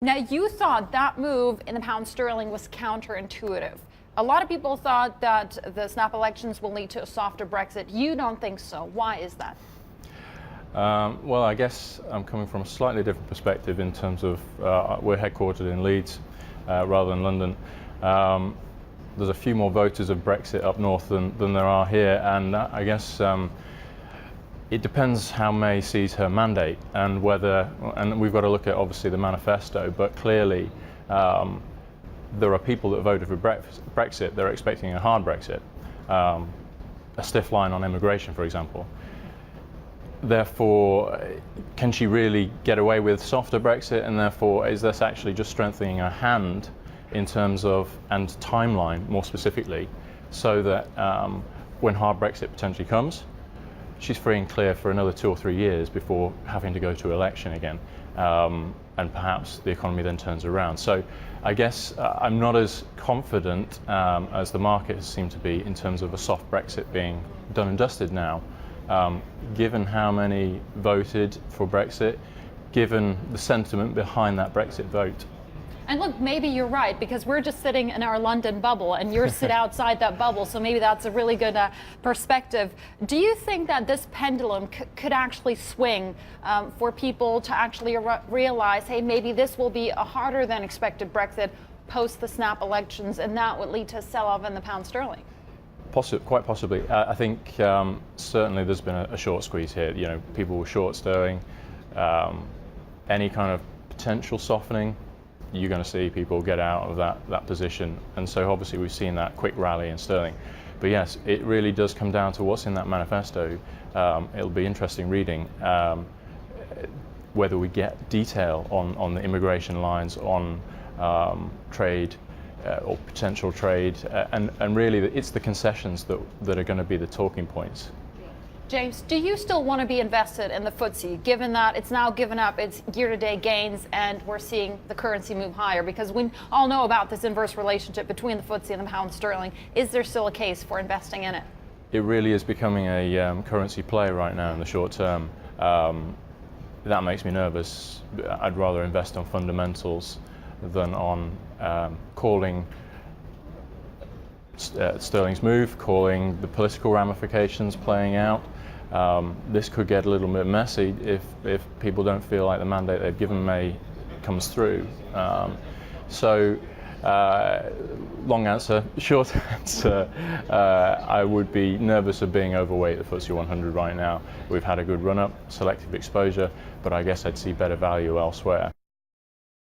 Now, you thought that move in the pound sterling was counterintuitive. A lot of people thought that the snap elections will lead to a softer Brexit. You don't think so. Why is that? Well, I guess I'm coming from a slightly different perspective in terms of we're headquartered in Leeds rather than London. There's a few more voters of Brexit up north than there are here, and I guess it depends how May sees her mandate and whether, and we've got to look at obviously the manifesto, but clearly there are people that voted for Brexit, they're expecting a hard Brexit, a stiff line on immigration, for example. Therefore, can she really get away with softer Brexit, and therefore is this actually just strengthening her hand in terms of, and timeline more specifically, so that when hard Brexit potentially comes, she's free and clear for another 2 or 3 years before having to go to election again, and perhaps the economy then turns around. So I guess I'm not as confident as the market has seemed to be in terms of a soft Brexit being done and dusted now. Given how many voted for Brexit, given the sentiment behind that Brexit vote. And look, maybe you're right, because we're just sitting in our London bubble and you're sit outside that bubble, so maybe that's a really good perspective. Do you think that this pendulum could actually swing for people to actually realize, hey, maybe this will be a harder than expected Brexit post the snap elections, and that would lead to a sell-off in the pound sterling? Quite possibly. I think certainly there's been a short squeeze here. You know, people were short sterling. Any kind of potential softening, you're going to see people get out of that position. And so obviously we've seen that quick rally in sterling. But yes, it really does come down to what's in that manifesto. It'll be interesting reading whether we get detail on the immigration lines, on trade, or potential trade, and really it's the concessions that are going to be the talking points. James, do you still want to be invested in the FTSE, given that it's now given up its year-to-date gains and we're seeing the currency move higher? Because we all know about this inverse relationship between the FTSE and the pound sterling. Is there still a case for investing in it? It really is becoming a currency play right now in the short term. That makes me nervous. I'd rather invest on fundamentals than on calling sterling's move, calling the political ramifications playing out. This could get a little bit messy if people don't feel like the mandate they've given May comes through. Long answer, short answer, I would be nervous of being overweight the FTSE 100 right now. We've had a good run up, selective exposure, but I guess I'd see better value elsewhere.